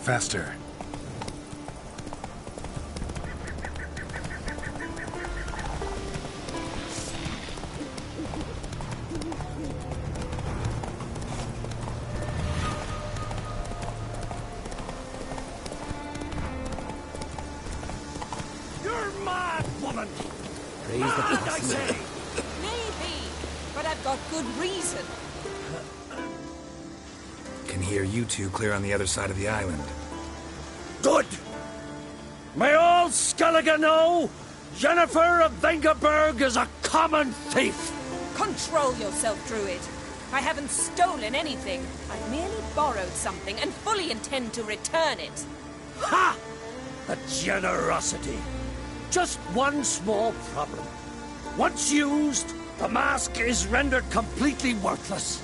Faster. You're mad, woman! Raise the possibility. Maybe, but I've got good reason. Can hear you two clear on the other side of the island. Good! May all Skellige know Jennifer of Vengerberg is a common thief! Control yourself, Druid. I haven't stolen anything. I've merely borrowed something and fully intend to return it. Ha! The generosity. Just one small problem. Once used, the mask is rendered completely worthless.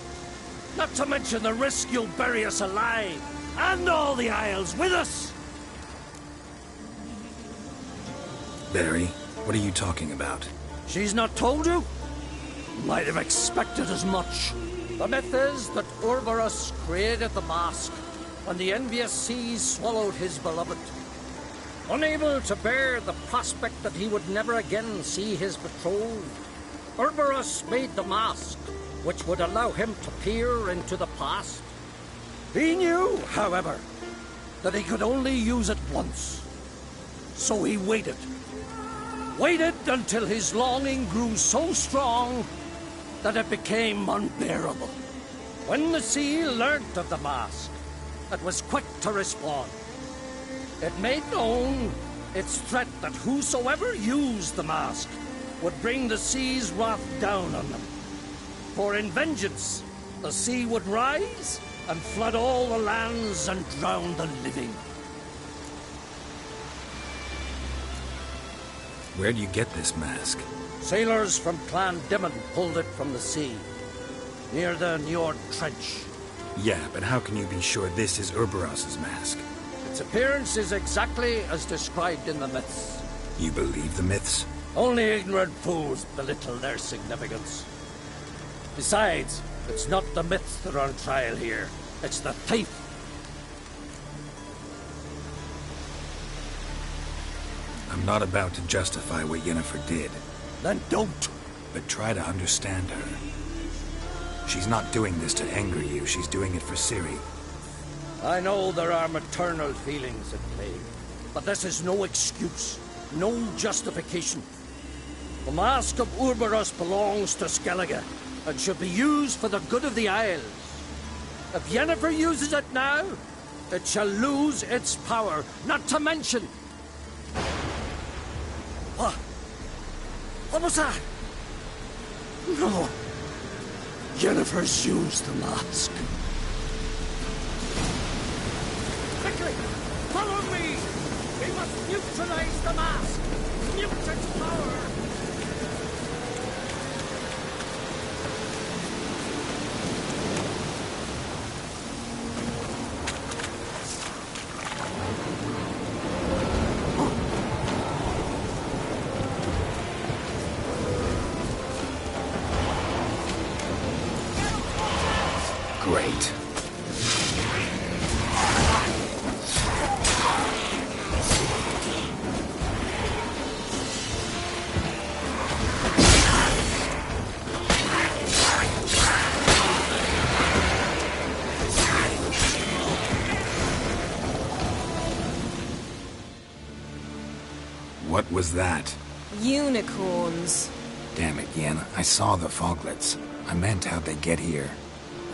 Not to mention the risk you'll bury us alive, and all the Isles with us! Barry, what are you talking about? She's not told you? Might have expected as much. The myth is that Urberus created the mask when the envious seas swallowed his beloved. Unable to bear the prospect that he would never again see his betrothed, Urberus made the mask, which would allow him to peer into the past. He knew, however, that he could only use it once. So he waited. Waited until his longing grew so strong that it became unbearable. When the sea learnt of the mask, it was quick to respond. It made known its threat that whosoever used the mask would bring the sea's wrath down on them. For in vengeance, the sea would rise and flood all the lands and drown the living. Where do you get this mask? Sailors from Clan Dimon pulled it from the sea, near the Njord Trench. Yeah, but how can you be sure this is Urberos's mask? Its appearance is exactly as described in the myths. You believe the myths? Only ignorant fools belittle their significance. Besides, it's not the myths that are on trial here. It's the thief. I'm not about to justify what Yennefer did. Then don't. But try to understand her. She's not doing this to anger you, she's doing it for Ciri. I know there are maternal feelings at play, but this is no excuse, no justification. The Mask of Urberus belongs to Skellige, and should be used for the good of the Isles. If Yennefer uses it now, it shall lose its power, not to mention... What? What was that? No. Yennefer's used the mask. Quickly! Follow me! We must neutralize the mask! Mute its power! Great. What was that? Unicorns. Damn it, Yen. I saw the foglets. I meant how'd they get here.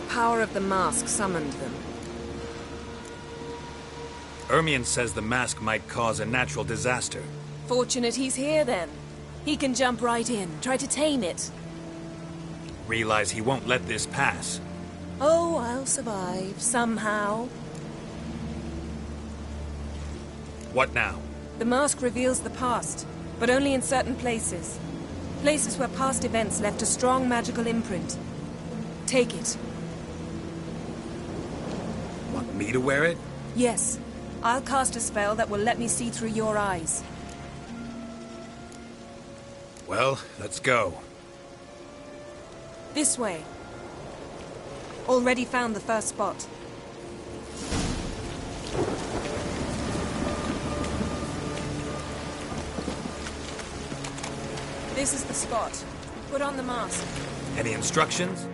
The power of the mask summoned them. Ermion says the mask might cause a natural disaster. Fortunate he's here, then. He can jump right in, try to tame it. Realize he won't let this pass. Oh, I'll survive, somehow. What now? The mask reveals the past, but only in certain places. Places where past events left a strong magical imprint. Take it. Want me to wear it? Yes. I'll cast a spell that will let me see through your eyes. Well, let's go. This way. Already found the first spot. This is the spot. Put on the mask. Any instructions?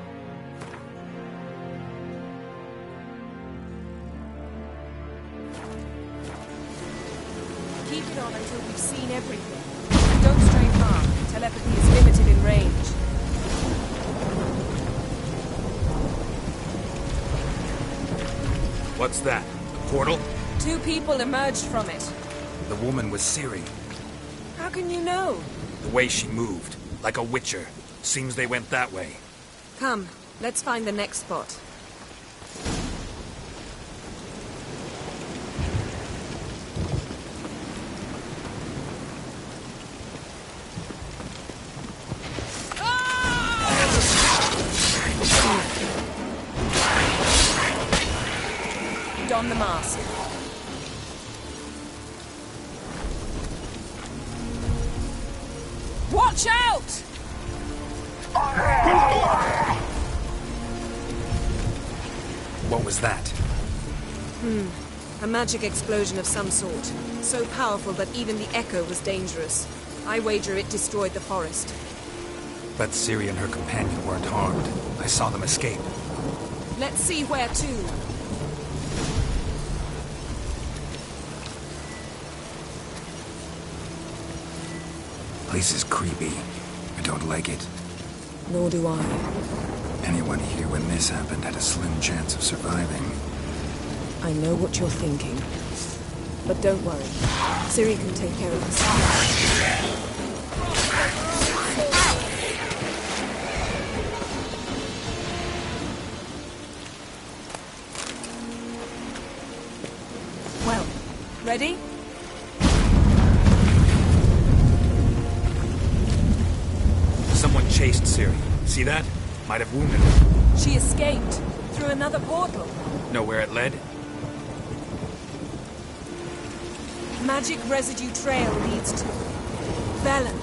Keep it on until we've seen everything. Don't stray far. Telepathy is limited in range. What's that? A portal? 2 people emerged from it. The woman was Ciri. How can you know? The way she moved, like a witcher. Seems they went that way. Come, let's find the next spot. Don the mask. Watch out! What was that? A magic explosion of some sort. So powerful that even the echo was dangerous. I wager it destroyed the forest. But Ciri and her companion weren't harmed. I saw them escape. Let's see where to. Place is creepy. I don't like it. Nor do I. Anyone here when this happened had a slim chance of surviving. I know what you're thinking. But don't worry. Ciri can take care of us. Well, ready? Someone chased Ciri. See that? Might have wounded her. She escaped through another portal. Know where it led? Magic residue trail leads to Velen.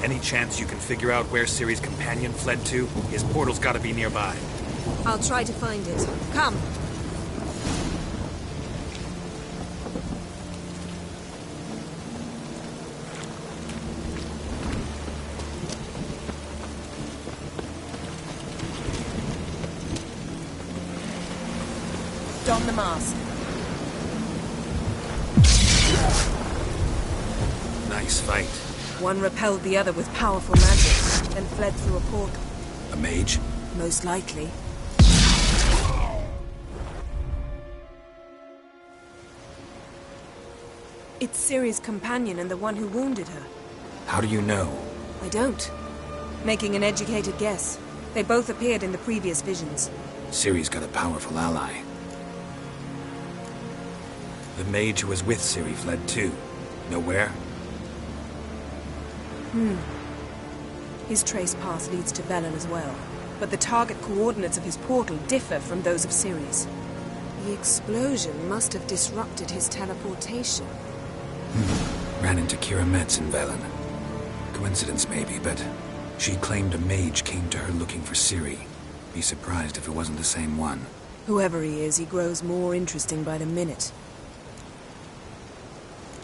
Any chance you can figure out where Ciri's companion fled to? His portal's gotta be nearby. I'll try to find it. Come. Don the mask. Nice fight. One repelled the other with powerful magic, then fled through a portal. A mage? Most likely. It's Ciri's companion and the one who wounded her. How do you know? I don't. Making an educated guess. They both appeared in the previous visions. Ciri's got a powerful ally. The mage who was with Ciri fled too. Know where? His trace path leads to Velen as well. But the target coordinates of his portal differ from those of Ciri's. The explosion must have disrupted his teleportation. Ran into Kira Metz in Velen. Coincidence maybe, but she claimed a mage came to her looking for Ciri. Be surprised if it wasn't the same one. Whoever he is, he grows more interesting by the minute.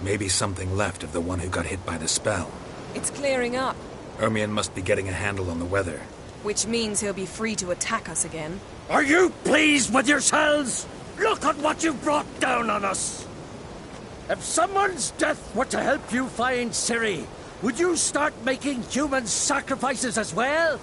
Maybe something left of the one who got hit by the spell. It's clearing up. Ermion must be getting a handle on the weather. Which means he'll be free to attack us again. Are you pleased with yourselves? Look at what you've brought down on us! If someone's death were to help you find Ciri, would you start making human sacrifices as well?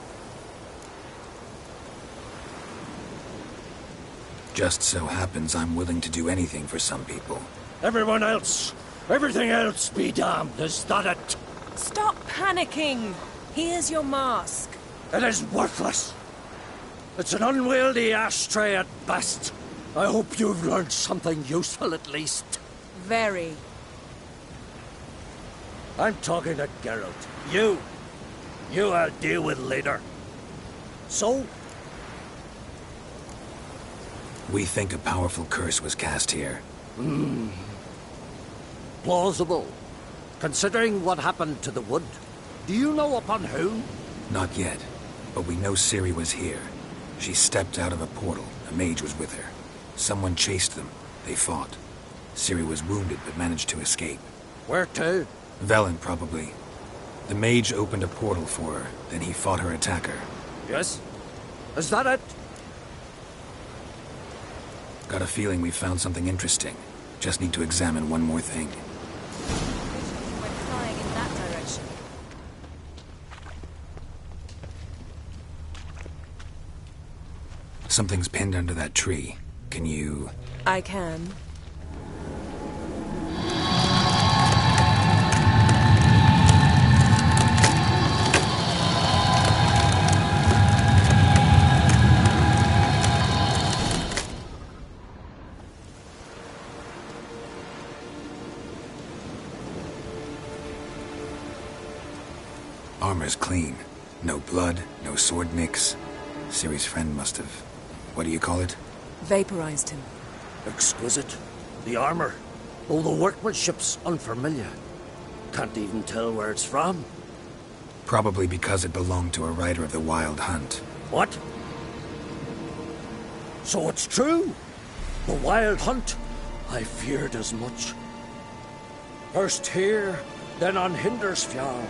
Just so happens I'm willing to do anything for some people. Everyone else, everything else be damned, is that it? Stop panicking! Here's your mask. It is worthless. It's an unwieldy ashtray at best. I hope you've learned something useful at least. Very. I'm talking to Geralt. You I'll deal with later. So? We think a powerful curse was cast here. Plausible. Considering what happened to the wood. Do you know upon whom? Not yet, but we know Ciri was here. She stepped out of a portal. A mage was with her. Someone chased them. They fought. Ciri was wounded but managed to escape. Where to? Velen, probably. The mage opened a portal for her, then he fought her attacker. Yes? Is that it? Got a feeling we found something interesting. Just need to examine one more thing. Went flying in that direction. Something's pinned under that tree. Can you... I can. Armor's clean. No blood, no sword nicks. Ciri's friend must have... What do you call it? Vaporized him. Exquisite. The armor. Though the workmanship's unfamiliar. Can't even tell where it's from. Probably because it belonged to a rider of the Wild Hunt. What? So it's true? The Wild Hunt? I feared as much. First here, then on Hindersfjall.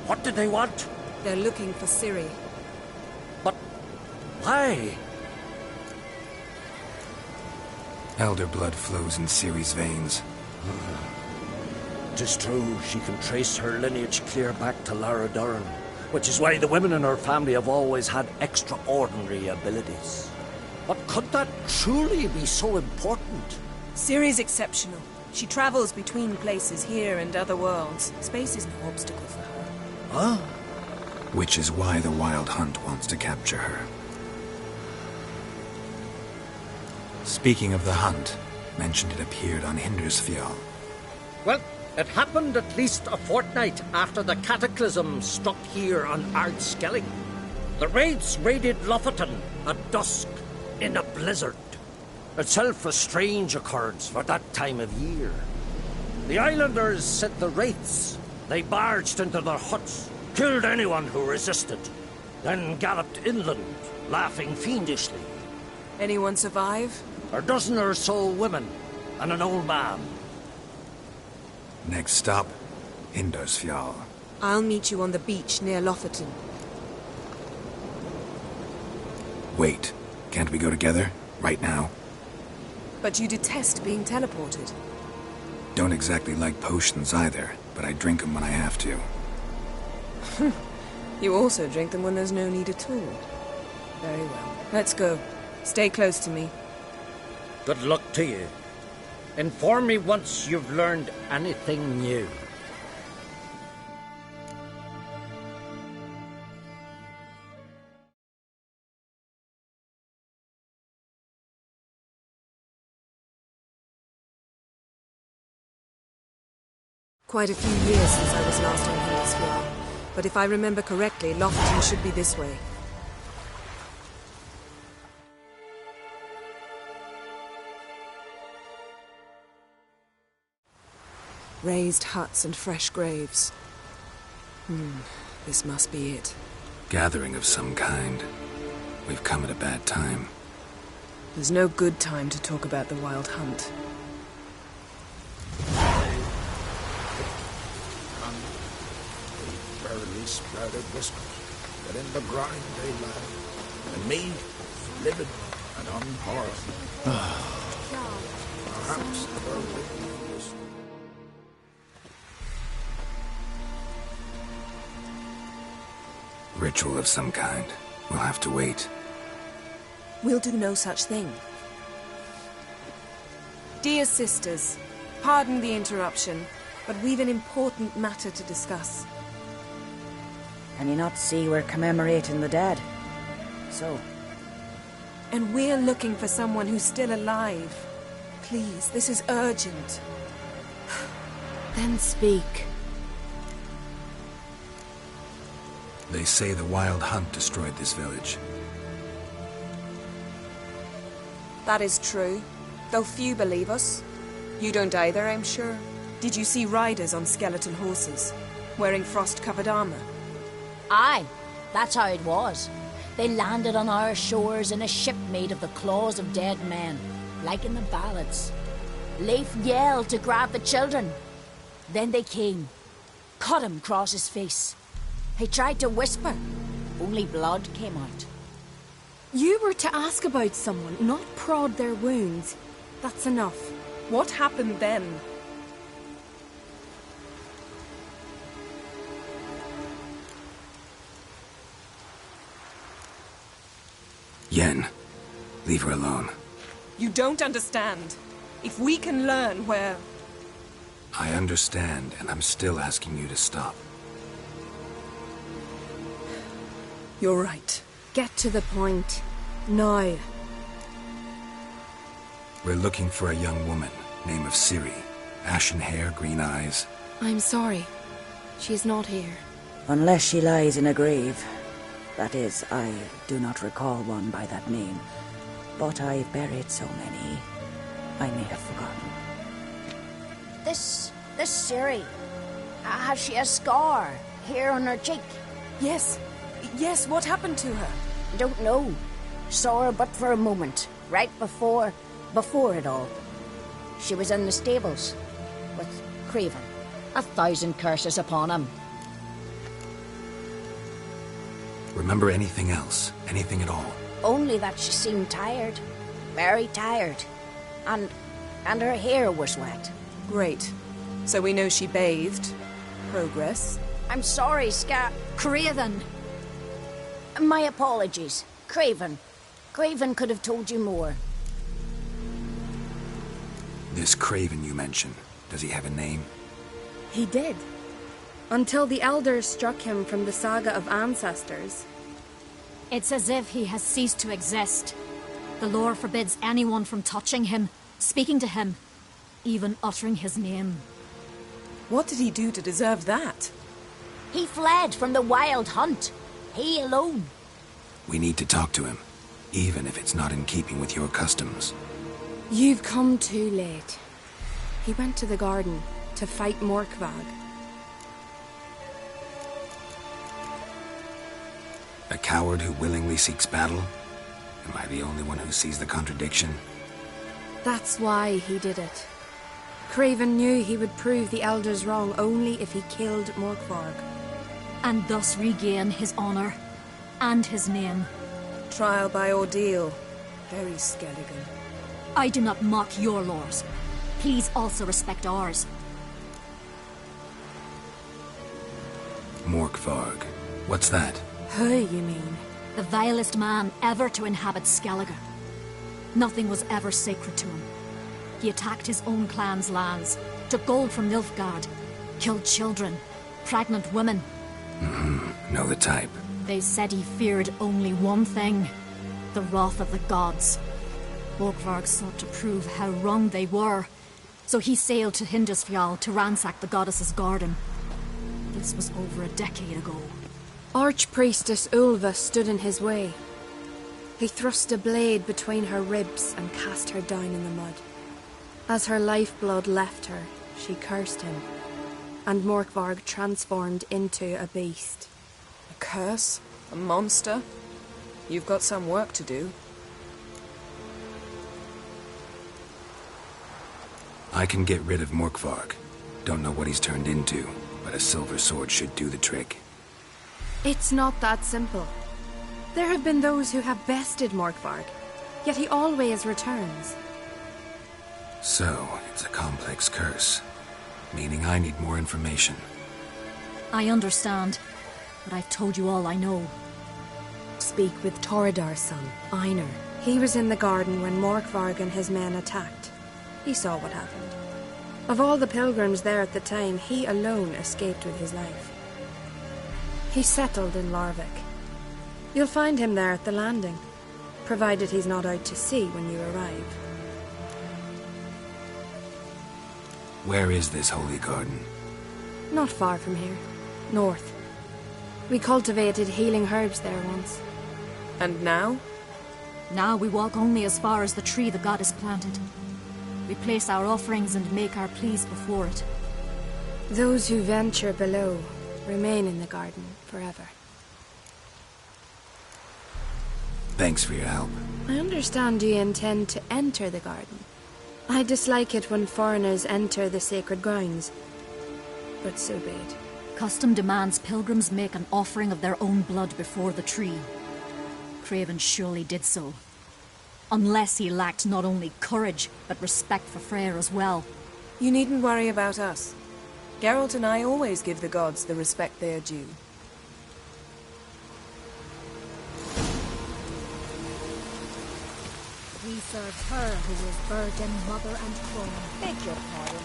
What did they want? They're looking for Ciri. But why? Elder blood flows in Ciri's veins. 'Tis true, she can trace her lineage clear back to Lara Duran, which is why the women in her family have always had extraordinary abilities. But could that truly be so important? Ciri's exceptional. She travels between places here and other worlds. Space is no obstacle for her. Huh? Which is why the Wild Hunt wants to capture her. Speaking of the hunt, mentioned it appeared on Hindersfjall. Well, it happened at least a fortnight after the cataclysm struck here on Ardskellig. The raids raided Lofoten at dusk in a blizzard. Itself a strange occurrence for that time of year. The islanders sent the wraiths. They barged into their huts, killed anyone who resisted, then galloped inland, laughing fiendishly. Anyone survive? A dozen or so women, and an old man. Next stop, Hindersfjall. I'll meet you on the beach near Lofoten. Wait, can't we go together? Right now? But you detest being teleported. Don't exactly like potions either, but I drink them when I have to. You also drink them when there's no need at all. Very well. Let's go. Stay close to me. Good luck to you. Inform me once you've learned anything new. Quite a few years since I was last on Hindersfjall, but if I remember correctly, Lofoten should be this way. Raised huts and fresh graves. This must be it. Gathering of some kind. We've come at a bad time. There's no good time to talk about the Wild Hunt. Barely sprouted whiskers, but in the grind they lie, and me, livid and unharmed. Perhaps the world is... Ritual of some kind. We'll have to wait. We'll do no such thing. Dear sisters, pardon the interruption, but we've an important matter to discuss. Can you not see we're commemorating the dead? So? And we're looking for someone who's still alive. Please, this is urgent. Then speak. They say the Wild Hunt destroyed this village. That is true, though few believe us. You don't either, I'm sure. Did you see riders on skeleton horses, wearing frost-covered armor? Aye, that's how it was. They landed on our shores in a ship made of the claws of dead men, like in the ballads. Leif yelled to grab the children. Then they came. cut him across his face. He tried to whisper, only blood came out. You were to ask about someone, not prod their wounds. That's enough. What happened then? Yen, leave her alone. You don't understand. If we can learn where... I understand, and I'm still asking you to stop. You're right. Get to the point. Now. We're looking for a young woman, name of Ciri. Ashen hair, green eyes. I'm sorry. She's not here. Unless she lies in a grave. That is, I do not recall one by that name. But I've buried so many, I may have forgotten. This Ciri, has she a scar here on her cheek? Yes. Yes, what happened to her? Don't know. Saw her but for a moment, right before it all. She was in the stables with Craven. 1,000 curses upon him. Remember anything else? Anything at all? Only that she seemed tired. Very tired. And her hair was wet. Great. So we know she bathed. Progress. I'm sorry, Craven. My apologies. Craven. Craven could have told you more. This Craven you mentioned, does he have a name? He did. Until the elders struck him from the saga of ancestors. It's as if he has ceased to exist. The lore forbids anyone from touching him, speaking to him, even uttering his name. What did he do to deserve that? He fled from the wild hunt. He alone. We need to talk to him, even if it's not in keeping with your customs. You've come too late. He went to the garden to fight Morkvag. A coward who willingly seeks battle? Am I the only one who sees the contradiction? That's why he did it. Craven knew he would prove the elders wrong only if he killed Morkvarg. And thus regain his honor and his name. Trial by ordeal. Very Skelligan. I do not mock your laws. Please also respect ours. Morkvarg. What's that? Who, you mean? The vilest man ever to inhabit Skellige. Nothing was ever sacred to him. He attacked his own clan's lands, took gold from Nilfgaard, killed children, pregnant women. Know the type. They said he feared only one thing, the wrath of the gods. Morkvarg sought to prove how wrong they were, so he sailed to Hindisfjall to ransack the goddess's garden. This was over a decade ago. Archpriestess Ulva stood in his way. He thrust a blade between her ribs and cast her down in the mud. As her lifeblood left her, she cursed him, and Morkvarg transformed into a beast. A curse? A monster? You've got some work to do. I can get rid of Morkvarg. Don't know what he's turned into, but a silver sword should do the trick. It's not that simple. There have been those who have bested Morkvarg, yet he always returns. So, it's a complex curse, meaning I need more information. I understand, but I've told you all I know. Speak with Torridar's son, Einar. He was in the garden when Morkvarg and his men attacked. He saw what happened. Of all the pilgrims there at the time, he alone escaped with his life. He settled in Larvik. You'll find him there at the landing, provided he's not out to sea when you arrive. Where is this holy garden? Not far from here. North. We cultivated healing herbs there once. And now? Now we walk only as far as the tree the goddess planted. We place our offerings and make our pleas before it. Those who venture below remain in the garden forever. Thanks for your help. I understand you intend to enter the garden. I dislike it when foreigners enter the sacred grounds. But so be it. Custom demands pilgrims make an offering of their own blood before the tree. Craven surely did so. Unless he lacked not only courage, but respect for Freyr as well. You needn't worry about us. Geralt and I always give the gods the respect they are due. We serve her who is virgin, mother and throne. Beg your pardon.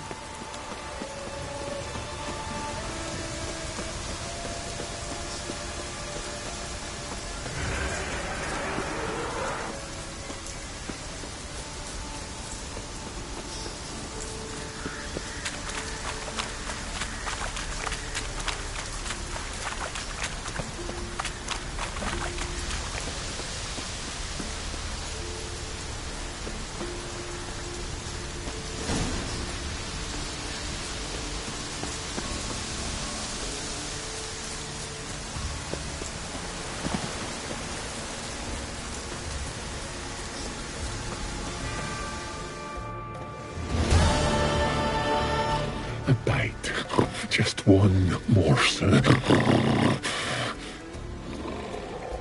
A bite. Just one morsel.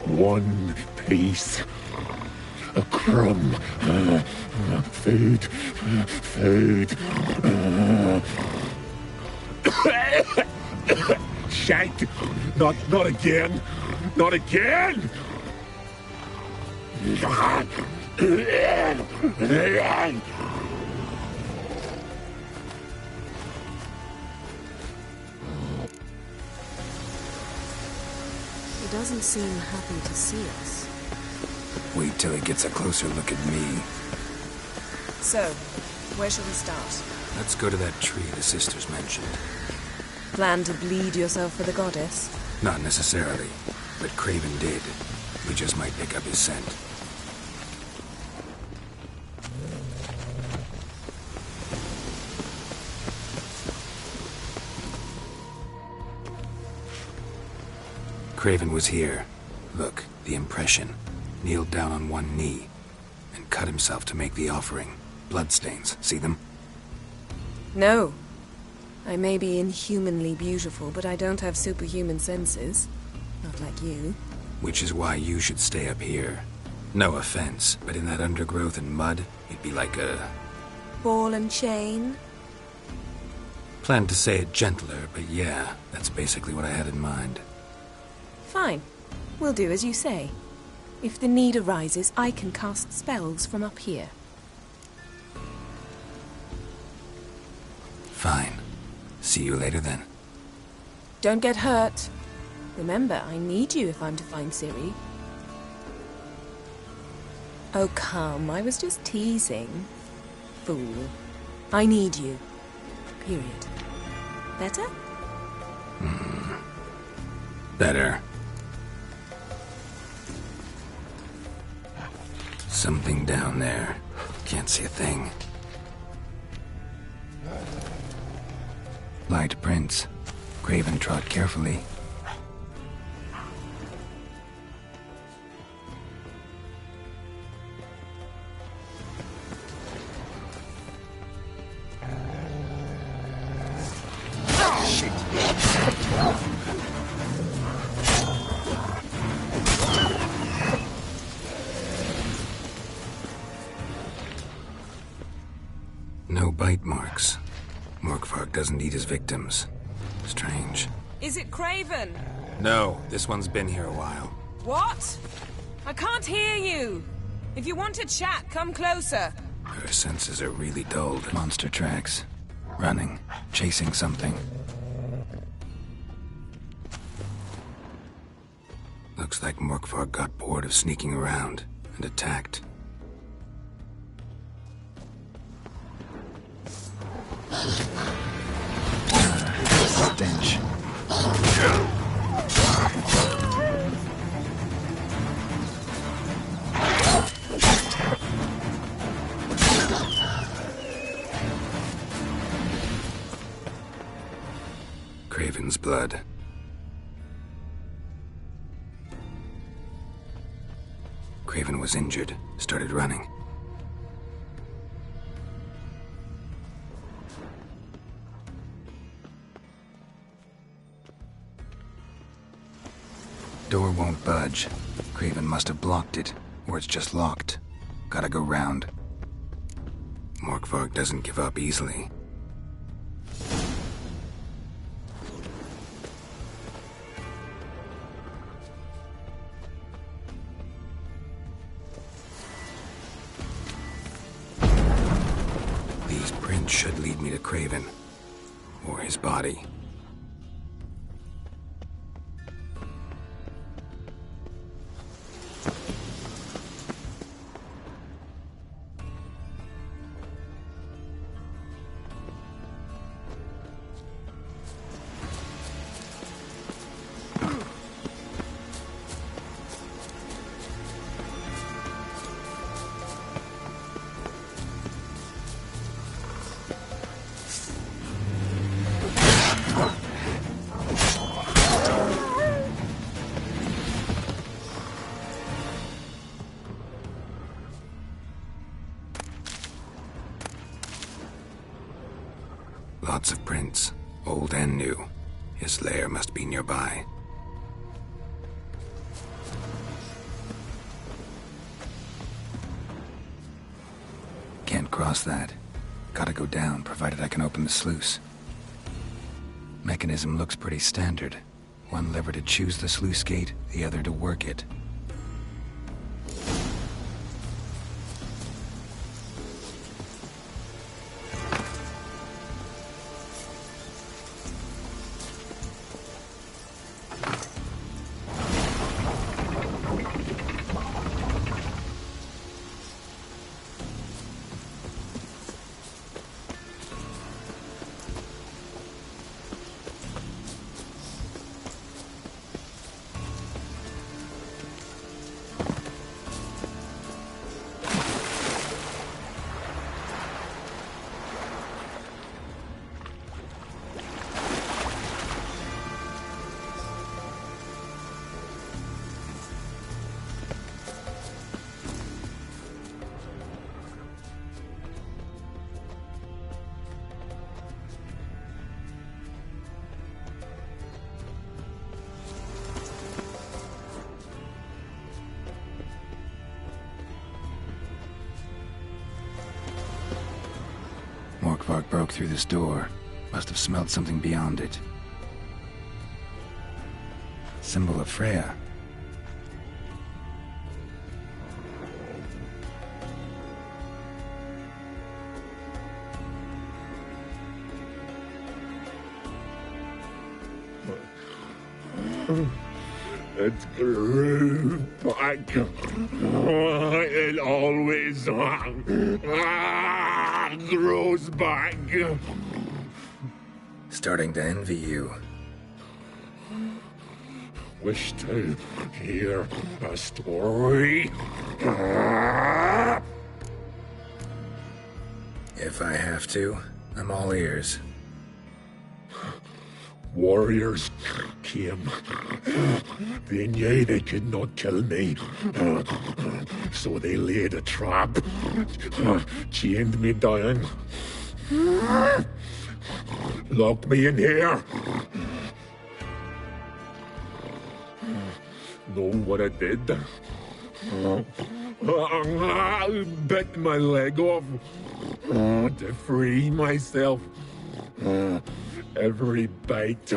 One piece. A crumb. Food. Food. Shank. Not again. Not again. He doesn't seem happy to see us. Wait till he gets a closer look at me. So, where shall we start? Let's go to that tree the sisters mentioned. Plan to bleed yourself for the goddess? Not necessarily, but Craven did. We just might pick up his scent. Craven was here. Look, the impression. Kneeled down on one knee and cut himself to make the offering. Bloodstains, see them? No. I may be inhumanly beautiful, but I don't have superhuman senses. Not like you. Which is why you should stay up here. No offense, but in that undergrowth and mud, you'd be like a... Ball and chain? Planned to say it gentler, but yeah, that's basically what I had in mind. Fine. We'll do as you say. If the need arises, I can cast spells from up here. Fine. See you later then. Don't get hurt. Remember, I need you if I'm to find Ciri. Oh, come. I was just teasing. Fool. I need you. Period. Better? Better. Something down there. Can't see a thing. Light prints. Craven trod carefully. No bite marks. Morkvarg doesn't eat his victims. Strange. Is it Craven? No, this one's been here a while. What? I can't hear you. If you want to chat, come closer. Her senses are really dulled. Monster tracks. Running. Chasing something. Looks like Morkvarg got bored of sneaking around and attacked. Stench. Craven's blood. Craven was injured, started running. Door won't budge. Craven must have blocked it, or it's just locked. Gotta go round. Morkvarg doesn't give up easily. These prints should lead me to Craven. Or his body. Lots of prints, old and new. His lair must be nearby. Can't cross that. Gotta go down, provided I can open the sluice. Mechanism looks pretty standard. One lever to choose the sluice gate, the other to work it. Morkvarg broke through this door. Must have smelled something beyond it. Symbol of Freya. It grew back. It always grows back. Starting to envy you. Wish to hear a story? If I have to, I'm all ears. Warriors came. They knew they could not kill me. So they laid a trap. Chained me down. Locked me in here. Know what I did? Bit my leg off to free myself. Every bite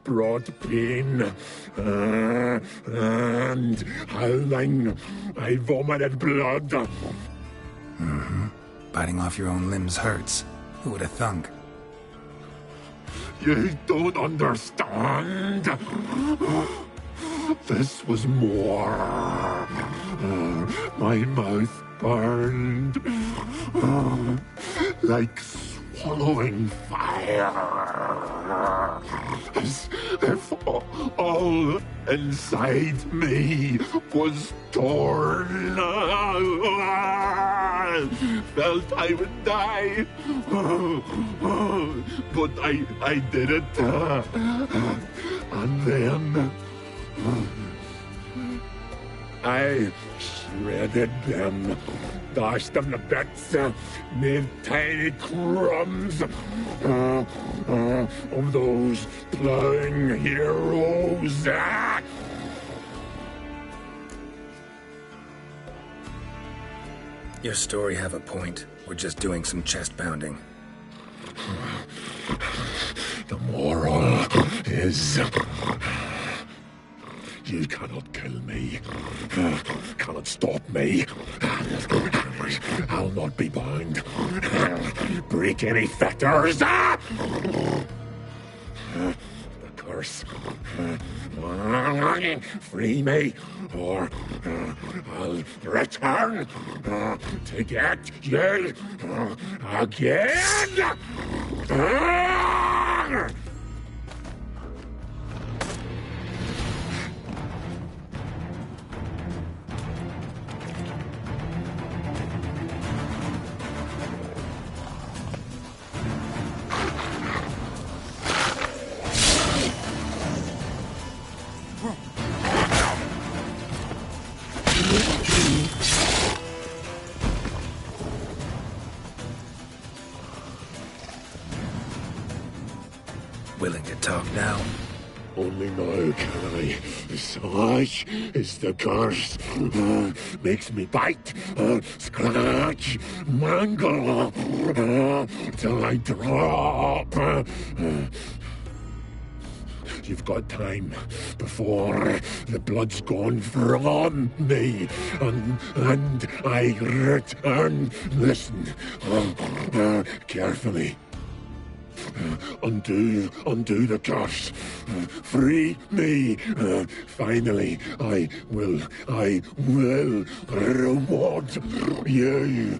brought pain, and howling, I vomited blood. Mm-hmm. Biting off your own limbs hurts. Who would have thunk? You don't understand. This was more. My mouth burned like swallowing fire, as if all inside me was torn. Felt I would die, but I did it, and then I shredded them, dashed them to bits, made tiny crumbs of those plowing heroes. Your story have a point. We're just doing some chest pounding. The moral is... You cannot kill me. Cannot stop me. I'll not be bound. Break any fetters. The curse. Free me, or I'll return to get you again. Willing to talk now? Only now can I. Such is the curse. Makes me bite, scratch, mangle, till I drop. You've got time before the blood's gone from me, and I return. Listen, carefully. Undo the curse. Free me. Finally, I will reward you.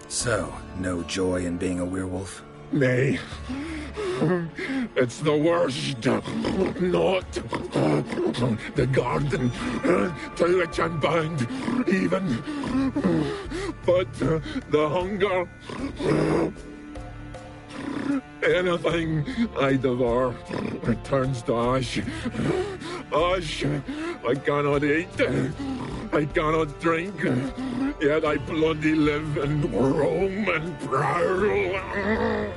So, no joy in being a werewolf? Nay. It's the worst. Not the garden to which I'm bound, even. But the hunger. Anything I devour returns to ash. Ash I cannot eat. I cannot drink. Yet I bloody live and roam and prowl.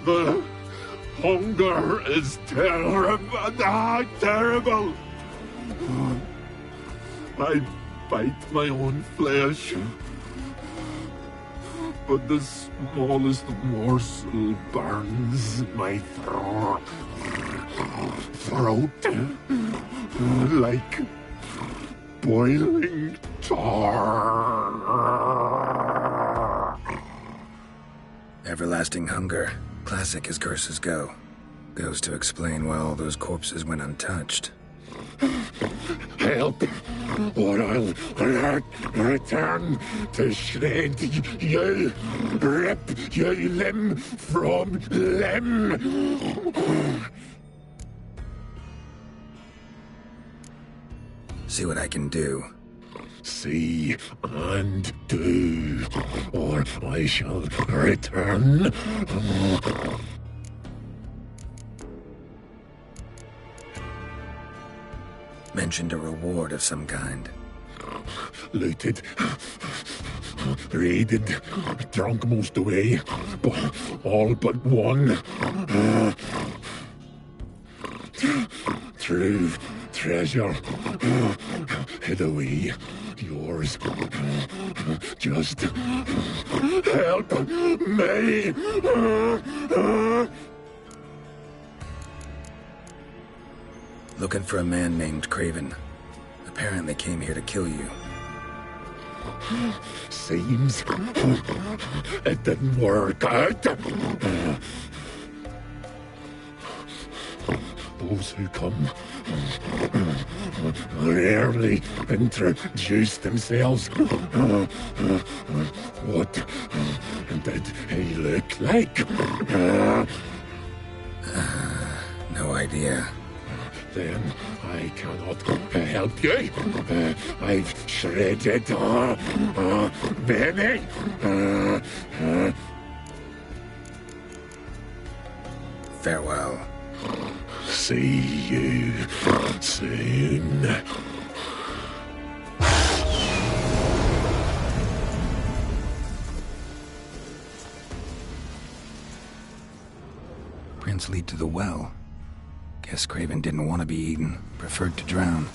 The hunger is terrible. Terrible. I bite my own flesh, but the smallest morsel burns my throat like boiling tar. Everlasting hunger. Classic as curses go. Goes to explain why all those corpses went untouched. Help, or I'll return to shred you, rip you limb from limb. See what I can do. See and do, or I shall return. Mentioned a reward of some kind. Looted, raided, drunk most away, all but one. True treasure hid away. Yours. Just help me. Looking for a man named Craven. Apparently came here to kill you. Seems it didn't work out. Those who come rarely introduce themselves. What did he look like? No idea. Then I cannot help you. I've shredded many. Farewell. See you soon. Footprints lead to the well. Guess Craven didn't want to be eaten, preferred to drown.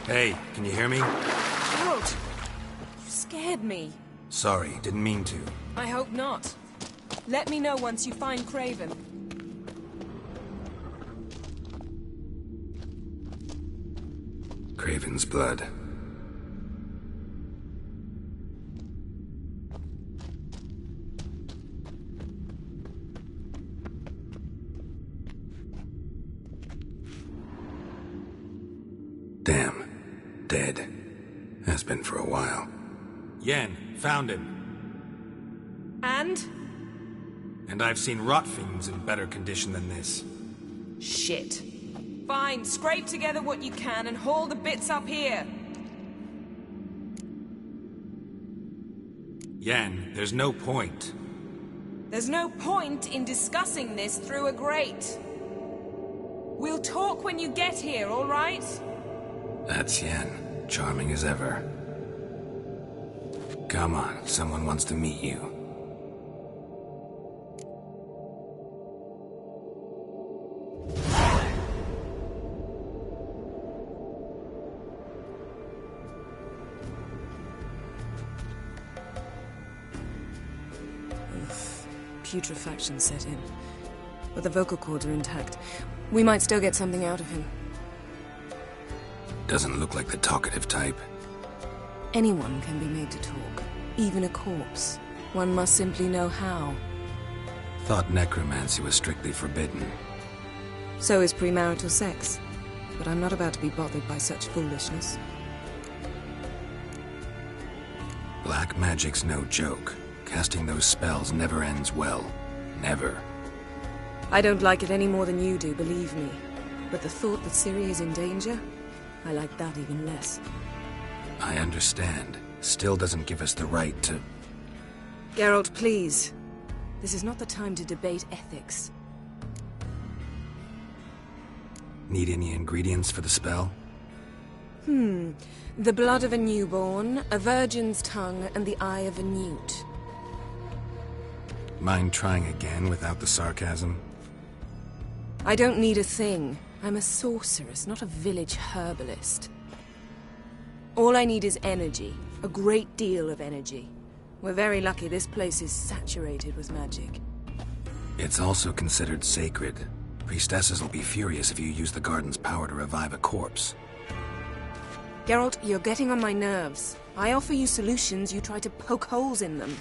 Hey, can you hear me? Geralt! You scared me. Sorry, didn't mean to. I hope not. Let me know once you find Craven. Craven's blood. Damn. Dead. Has been for a while. Yen, found him. And? And I've seen rot fiends in better condition than this. Shit. Fine, scrape together what you can and haul the bits up here. Yen, there's no point. There's no point in discussing this through a grate. We'll talk when you get here, all right? That's Yen. Charming as ever. Come on, someone wants to meet you. Putrefaction set in. But the vocal cords are intact. We might still get something out of him. Doesn't look like the talkative type. Anyone can be made to talk. Even a corpse. One must simply know how. Thought necromancy was strictly forbidden. So is premarital sex. But I'm not about to be bothered by such foolishness. Black magic's no joke. Casting those spells never ends well. Never. I don't like it any more than you do, believe me. But the thought that Ciri is in danger? I like that even less. I understand. Still doesn't give us the right to... Geralt, please. This is not the time to debate ethics. Need any ingredients for the spell? The blood of a newborn, a virgin's tongue, and the eye of a newt. Mind trying again without the sarcasm? I don't need a thing. I'm a sorceress, not a village herbalist. All I need is energy. A great deal of energy. We're very lucky this place is saturated with magic. It's also considered sacred. Priestesses will be furious if you use the garden's power to revive a corpse. Geralt, you're getting on my nerves. I offer you solutions, you try to poke holes in them.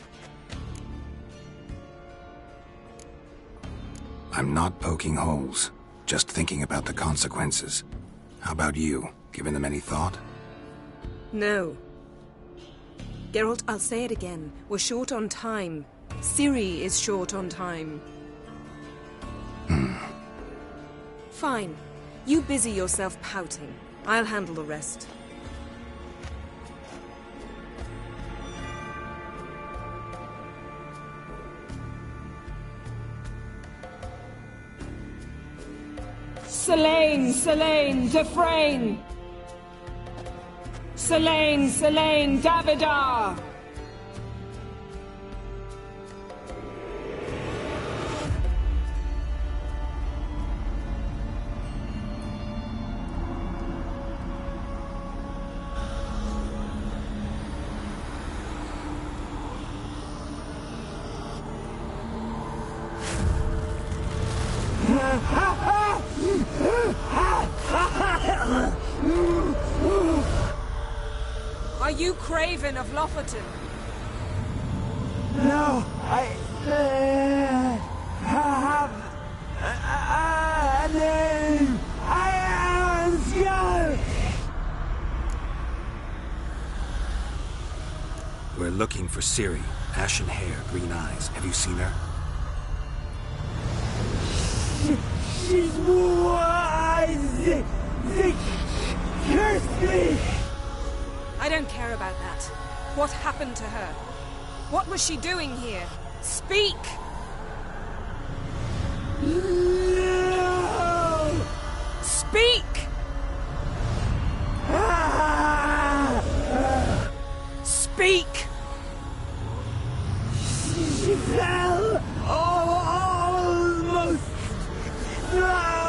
I'm not poking holes. just thinking about the consequences. How about you? Given them any thought? No. Geralt, I'll say it again. We're short on time. Ciri is short on time. Fine. You busy yourself pouting. I'll handle the rest. Selene, Selene, Dufresne! Selene, Selene, Davidar! Are you Craven of Lofoten? No, I have a name. I am Skull. We're looking for Ciri. Ashen hair, green eyes. Have you seen her? She's wise. They curse me. I don't care about that. What happened to her? What was she doing here? Speak! No! Speak! Speak! She fell almost drowned.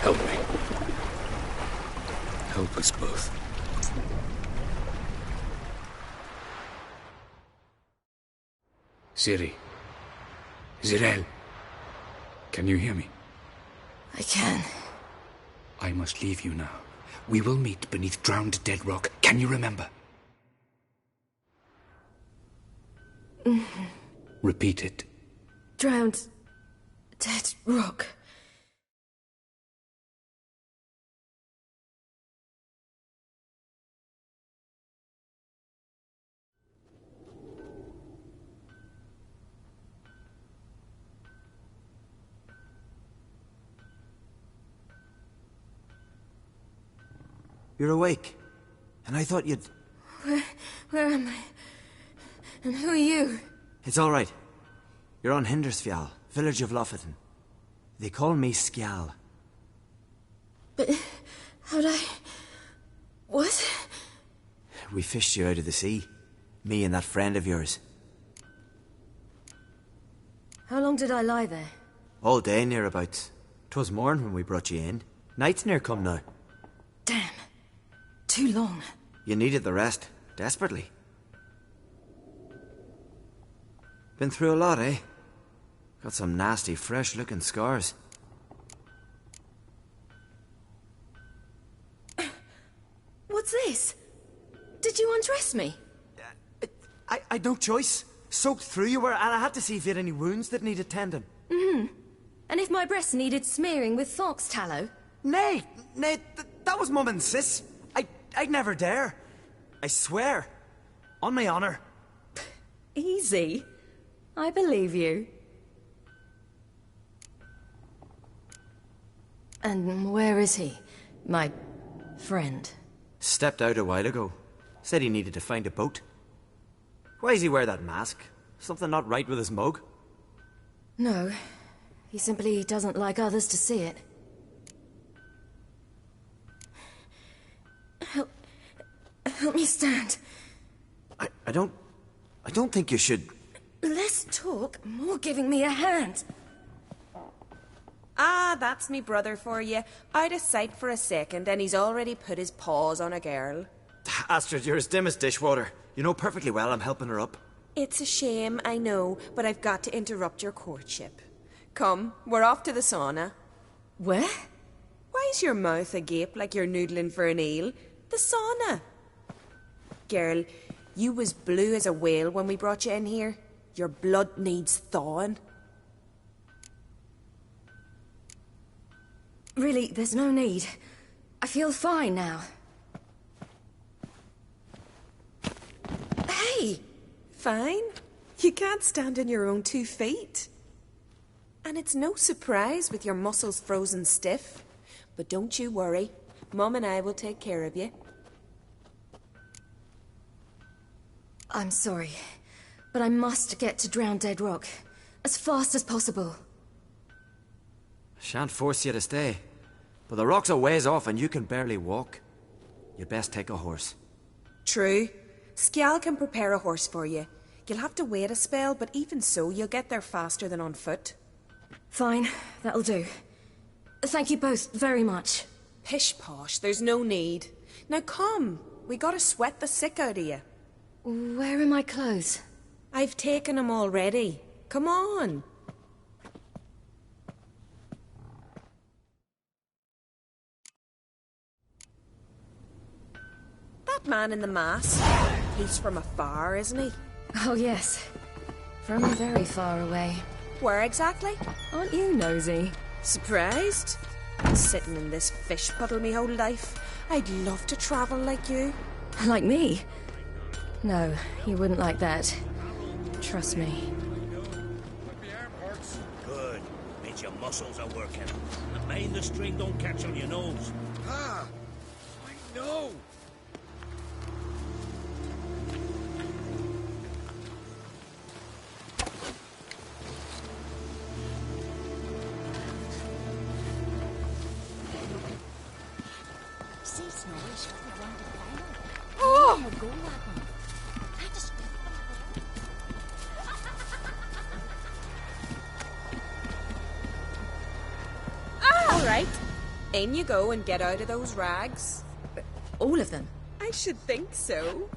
Help me. Help us both. Ciri. Zirel. Can you hear me? I can. I must leave you now. We will meet beneath drowned dead rock. Can you remember? Repeat it. Drowned. Dead rock. You're awake. And I thought you'd... Where am I? And who are you? It's all right. You're on Hindersfjall, village of Lofoten. They call me Skjal. But how'd I... What? We fished you out of the sea. Me and that friend of yours. How long did I lie there? All day nearabouts. 'Twas morn when we brought you in. Night's near come now. Damn. Too long. You needed the rest, desperately. Been through a lot, eh? Got some nasty, fresh-looking scars. What's this? Did you undress me? I'd no choice. Soaked through you were, and I had to see if you had any wounds that needed tending. And if my breasts needed smearing with fox tallow? Nay, that was Mum and Sis. I'd never dare. I swear. On my honor. Easy. I believe you. And where is he? My friend. Stepped out a while ago. Said he needed to find a boat. Why does he wear that mask? Something not right with his mug? No. He simply doesn't like others to see it. Help me stand. I don't think you should... Less talk, more giving me a hand. Ah, that's me brother for you. Out of sight for a second, and he's already put his paws on a girl. Astrid, you're as dim as dishwater. You know perfectly well I'm helping her up. It's a shame, I know, but I've got to interrupt your courtship. Come, we're off to the sauna. Where? Why's your mouth agape like you're noodling for an eel? The sauna. Girl, you was blue as a whale when we brought you in here. Your blood needs thawing. Really, there's no need. I feel fine now. Hey! Fine? You can't stand on your own 2 feet. And it's no surprise with your muscles frozen stiff. But don't you worry. Mum and I will take care of you. I'm sorry, but I must get to Drowned Dead Rock as fast as possible. Shan't force you to stay. But the rock's a ways off and you can barely walk. You'd best take a horse. True. Skjal can prepare a horse for you. You'll have to wait a spell, but even so, you'll get there faster than on foot. Fine, that'll do. Thank you both very much. Pish-posh, there's no need. Now come, we gotta sweat the sick out of you. Where are my clothes? I've taken them already. Come on. That man in the mask, he's from afar, isn't he? Oh yes, from very far away. Where exactly? Aren't you nosy? Surprised? Sitting in this fish puddle me whole life. I'd love to travel like you. Like me? No, you wouldn't like that. Trust me. Good. Means your muscles are working. And mind the string don't catch on your nose. Ah! I know! Oh! All right. In you go and get out of those rags. All of them? I should think so.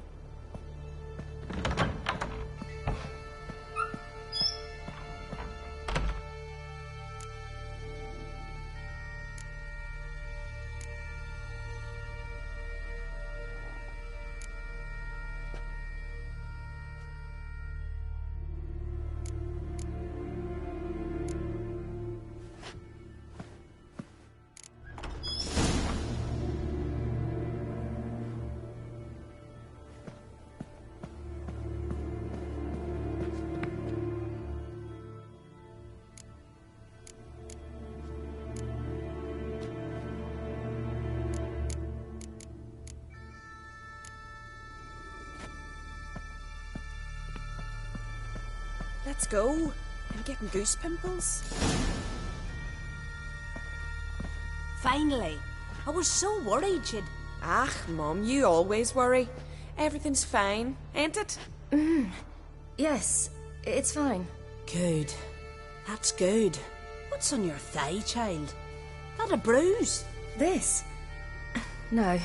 Let's go. I'm getting goose pimples. Finally. I was so worried you'd... Ah, Mum, you always worry. Everything's fine, ain't it? Yes, it's fine. Good. That's good. What's on your thigh, child? That a bruise? This? No,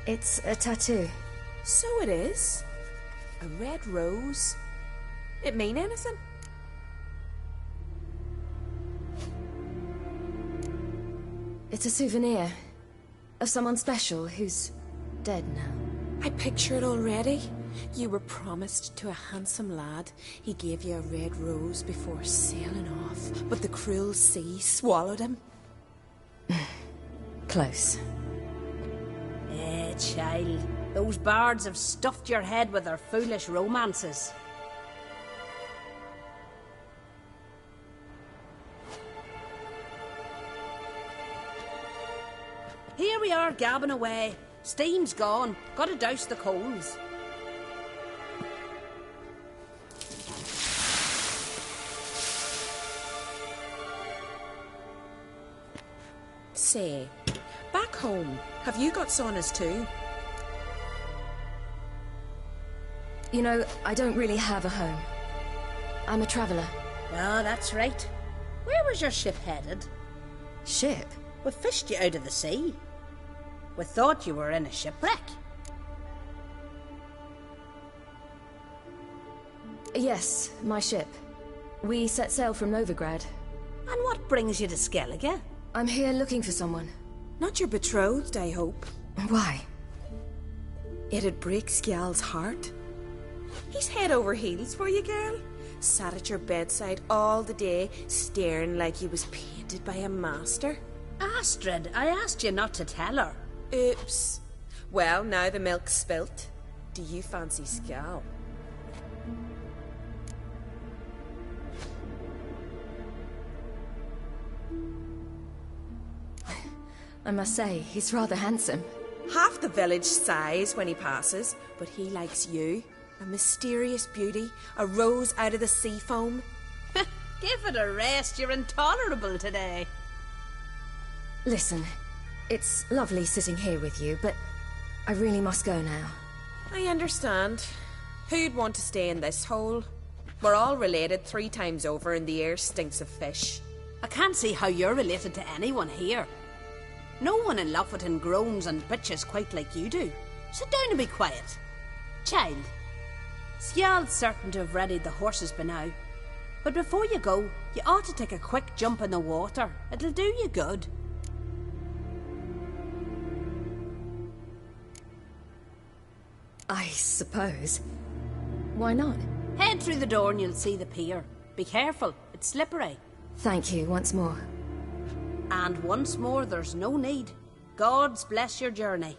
it's a tattoo. So it is. A red rose. It mean anything? It's a souvenir of someone special who's dead now. I picture it already. You were promised to a handsome lad. He gave you a red rose before sailing off, but the cruel sea swallowed him. Close. Eh, child. Those bards have stuffed your head with their foolish romances. Here we are, gabbing away. Steam's gone. Gotta douse the coals. Say, back home, have you got saunas too? You know, I don't really have a home. I'm a traveller. Ah, that's right. Where was your ship headed? Ship? We fished you out of the sea. We thought you were in a shipwreck. Yes, my ship. We set sail from Novigrad. And what brings you to Skellige? I'm here looking for someone. Not your betrothed, I hope. Why? It'd break Skjal's heart. He's head over heels for you, girl. Sat at your bedside all the day, staring like he was painted by a master. Astrid, I asked you not to tell her. Oops. Well, now the milk's spilt. Do you fancy Skjal? I must say, he's rather handsome. Half the village sighs when he passes, but he likes you. A mysterious beauty, a rose out of the sea foam. Give it a rest, you're intolerable today. Listen, it's lovely sitting here with you, but I really must go now. I understand. Who'd want to stay in this hole? We're all related 3 times over and the air stinks of fish. I can't see how you're related to anyone here. No one in Lofoten groans and bitches quite like you do. Sit down and be quiet. Child, Skjal's certain to have readied the horses by now. But before you go, you ought to take a quick jump in the water. It'll do you good. I suppose. Why not? Head through the door and you'll see the pier. Be careful, it's slippery. Thank you once more. And once more, there's no need. Gods bless your journey.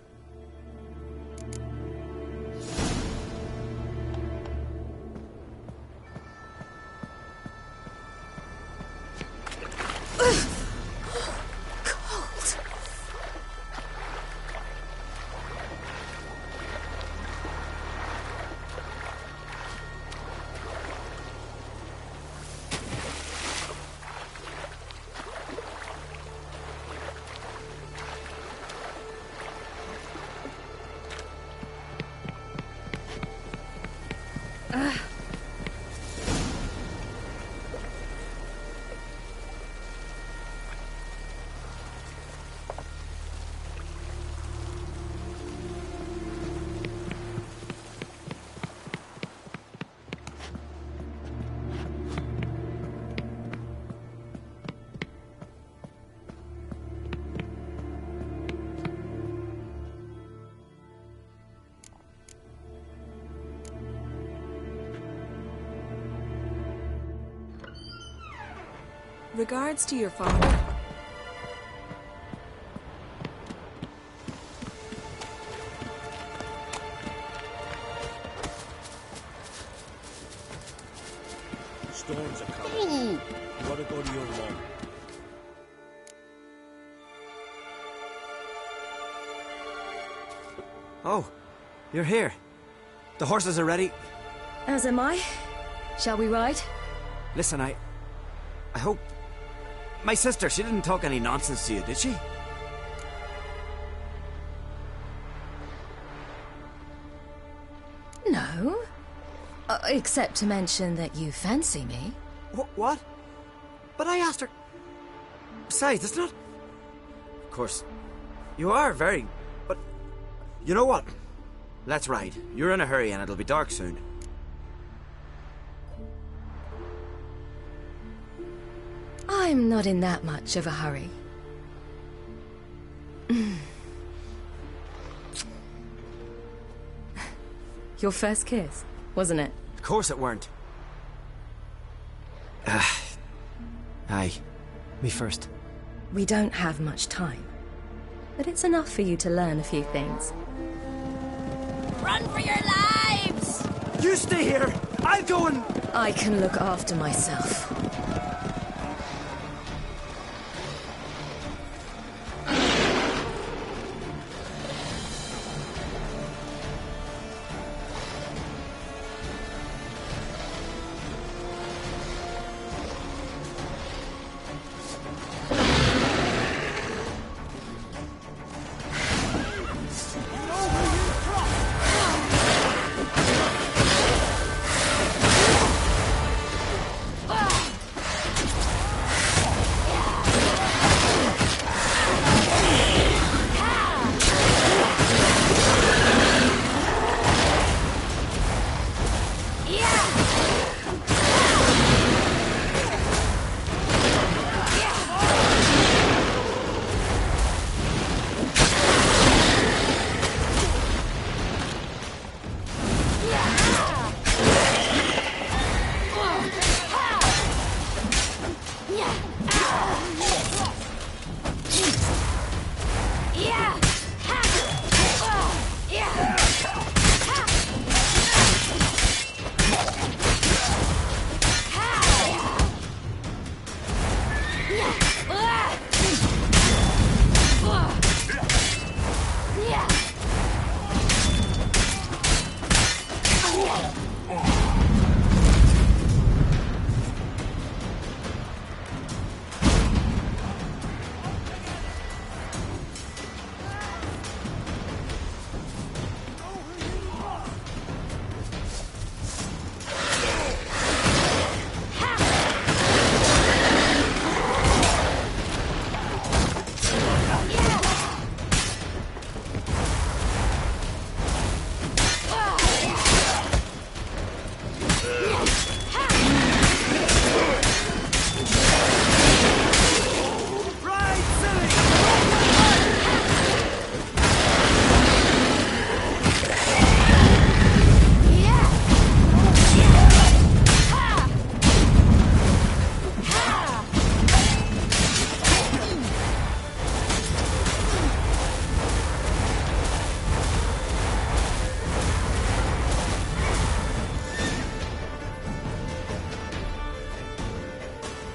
Regards to your father. Storms are coming. You gotta go to your room. Oh, you're here. The horses are ready. As am I. Shall we ride? Listen, I hope... My sister, she didn't talk any nonsense to you, did she? No. Except to mention that you fancy me. What? But I asked her... Besides, it's not... Of course, you are very... But... You know what? Let's ride. You're in a hurry and it'll be dark soon. I'm not in that much of a hurry. Your first kiss, wasn't it? Of course it weren't. Aye. Me first. We don't have much time. But it's enough for you to learn a few things. Run for your lives! You stay here! I'll go and... I can look after myself.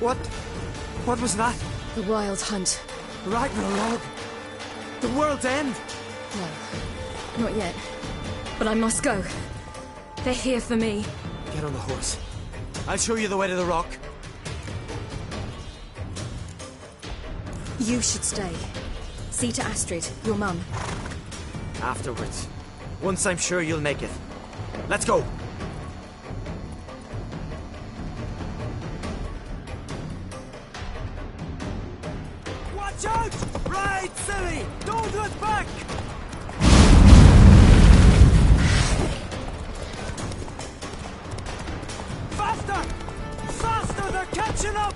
What was that? The Wild Hunt. Ragnarok? The world's end? No, not yet. But I must go. They're here for me. Get on the horse. I'll show you the way to the rock. You should stay. See to Astrid, your mum. Afterwards. Once I'm sure you'll make it. Let's go! Watch out! Right, silly! Don't look back! Faster! Faster! They're catching up!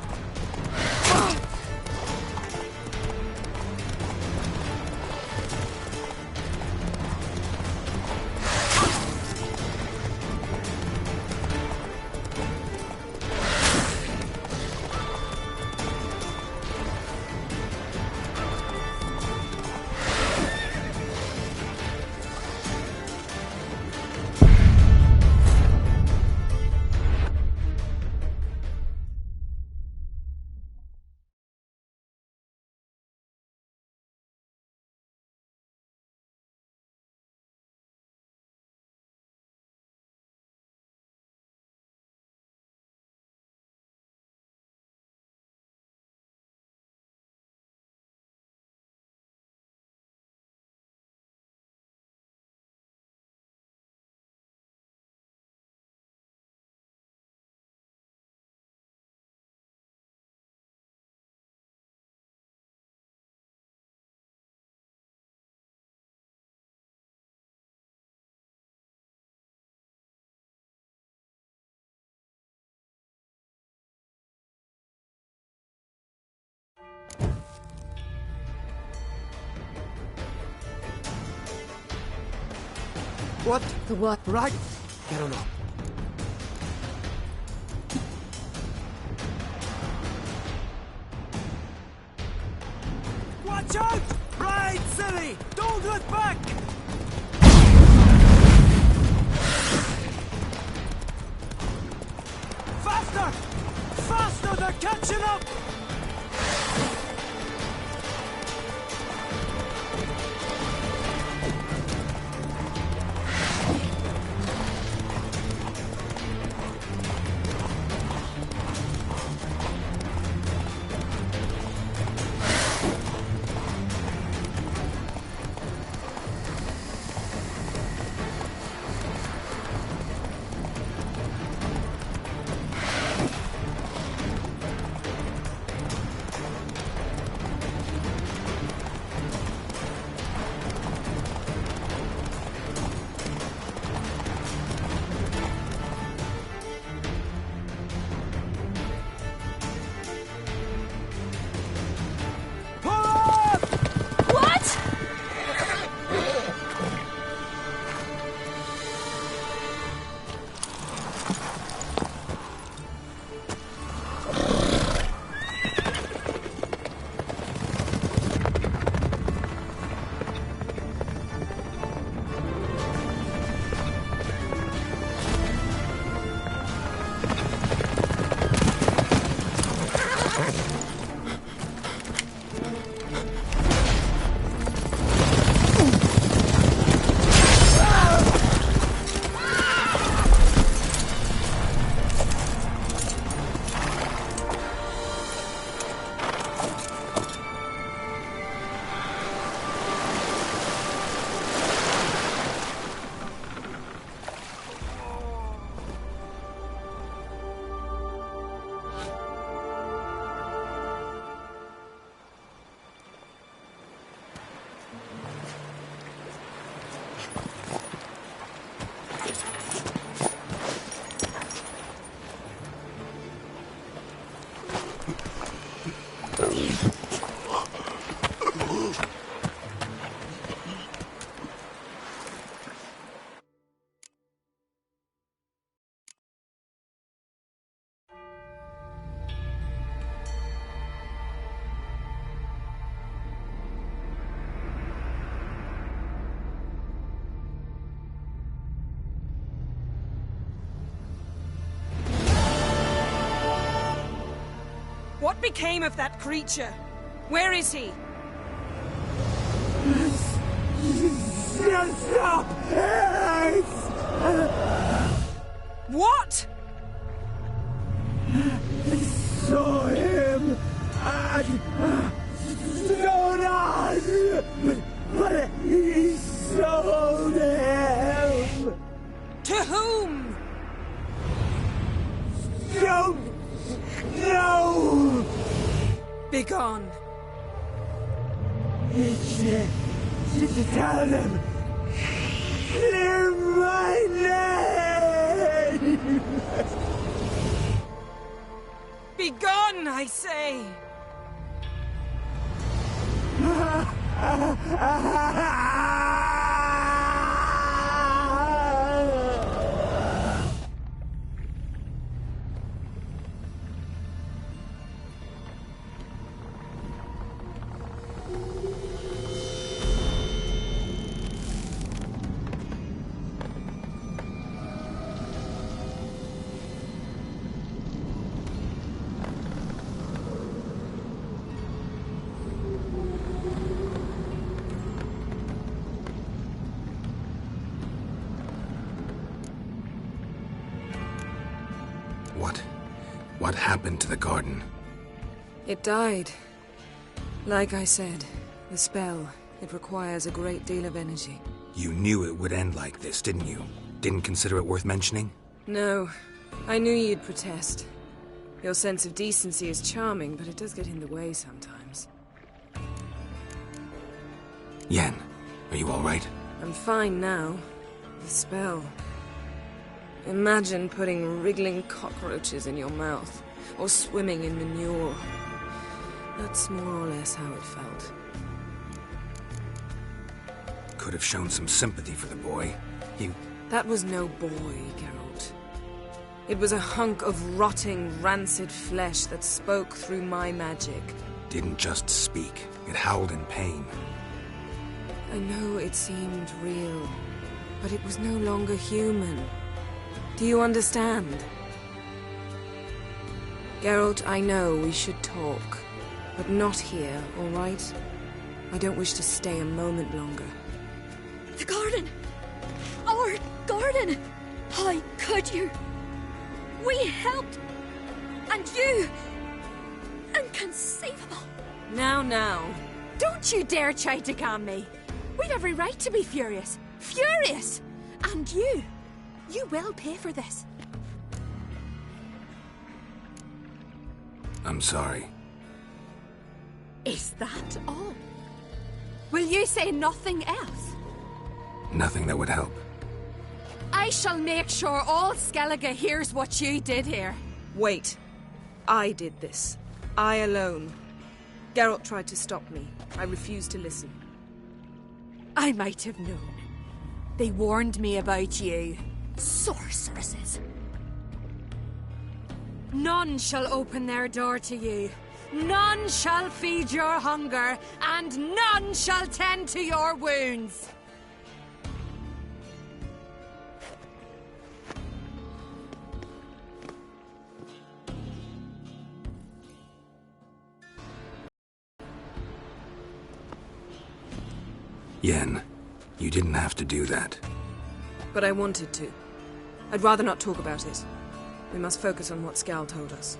What? The what? Right. Get on up. Watch out! Right, silly! Don't look back! Faster! Faster! They're catching up! became of that creature? Where is he? Stop! What? Saw him at Stonas, but he sold him. To whom? Don't know. Begone. Tell them. Clear my name. Begone, I say! What happened to the garden? It died. Like I said, the spell, it requires a great deal of energy. You knew it would end like this, didn't you? Didn't consider it worth mentioning? No. I knew you'd protest. Your sense of decency is charming, but it does get in the way sometimes. Yen, are you all right? I'm fine now. The spell. Imagine putting wriggling cockroaches in your mouth, or swimming in manure. That's more or less how it felt. Could have shown some sympathy for the boy. That was no boy, Geralt. It was a hunk of rotting, rancid flesh that spoke through my magic. Didn't just speak. It howled in pain. I know it seemed real, but it was no longer human. Do you understand? Geralt, I know we should talk, but not here, all right? I don't wish to stay a moment longer. The garden! Our garden! How could you? We helped! And you! Inconceivable! Now. Don't you dare try to calm me. We'd every right to be furious. Furious! And you will pay for this. I'm sorry. Is that all? Will you say nothing else? Nothing that would help. I shall make sure all Skellige hears what you did here. Wait. I did this. I alone. Geralt tried to stop me. I refused to listen. I might have known. They warned me about you. Sorceresses. None shall open their door to you. None shall feed your hunger, and none shall tend to your wounds. Yen, you didn't have to do that. But I wanted to. I'd rather not talk about it. We must focus on what Skal told us.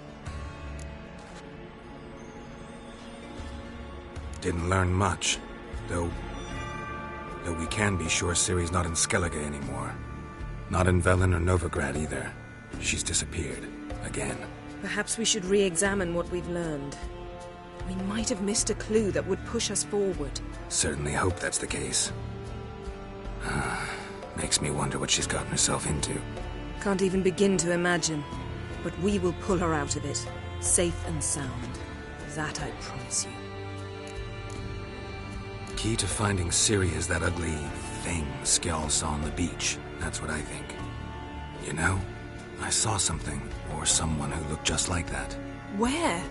Didn't learn much, though we can be sure Ciri's not in Skellige anymore. Not in Velen or Novigrad either. She's disappeared. Again. Perhaps we should re-examine what we've learned. We might have missed a clue that would push us forward. Certainly hope that's the case. Makes me wonder what she's gotten herself into. Can't even begin to imagine. But we will pull her out of it. Safe and sound. That I promise you. Key to finding Ciri is that ugly thing Skjall saw on the beach. That's what I think. You know, I saw something, or someone who looked just like that. Where?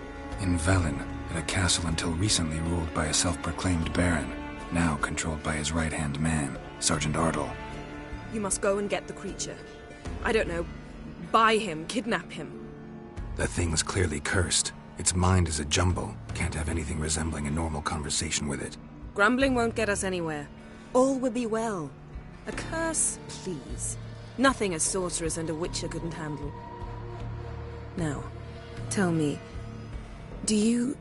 In Velen, at a castle until recently ruled by a self-proclaimed baron, now controlled by his right-hand man, Sergeant Ardle. You must go and get the creature. I don't know, buy him, kidnap him. The thing's clearly cursed. Its mind is a jumble. Can't have anything resembling a normal conversation with it. Grumbling won't get us anywhere. All will be well. A curse, please. Nothing a sorceress and a witcher couldn't handle. Now, tell me, do you...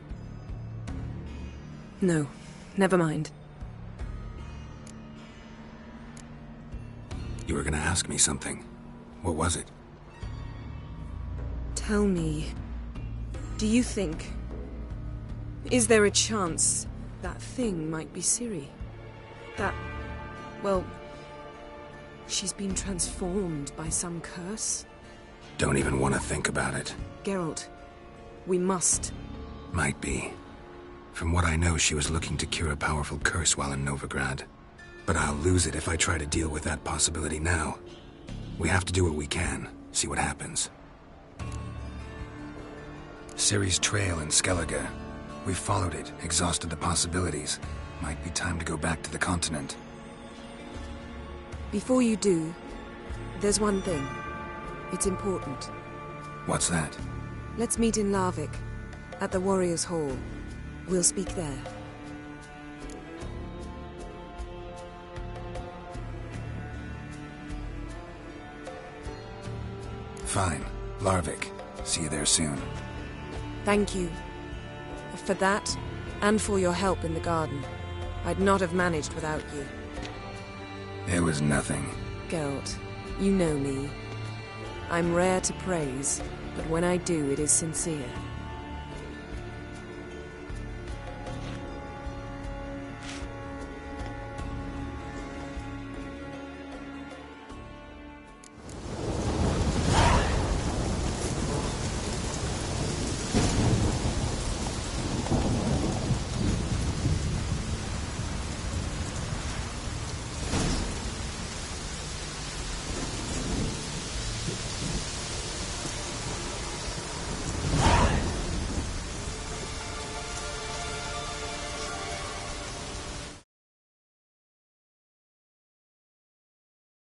No, never mind. You were gonna ask me something. What was it? Tell me, do you think... Is there a chance that thing might be Ciri? That... well... she's been transformed by some curse? Don't even want to think about it. Geralt, we must. Might be. From what I know, she was looking to cure a powerful curse while in Novigrad. But I'll lose it if I try to deal with that possibility now. We have to do what we can, see what happens. Ciri's trail in Skellige. We've followed it, exhausted the possibilities. Might be time to go back to the continent. Before you do, there's one thing. It's important. What's that? Let's meet in Larvik, at the Warriors' Hall. We'll speak there. Fine. Larvik. See you there soon. Thank you. For that, and for your help in the garden. I'd not have managed without you. It was nothing. Geralt, you know me. I'm rare to praise, but when I do, it is sincere.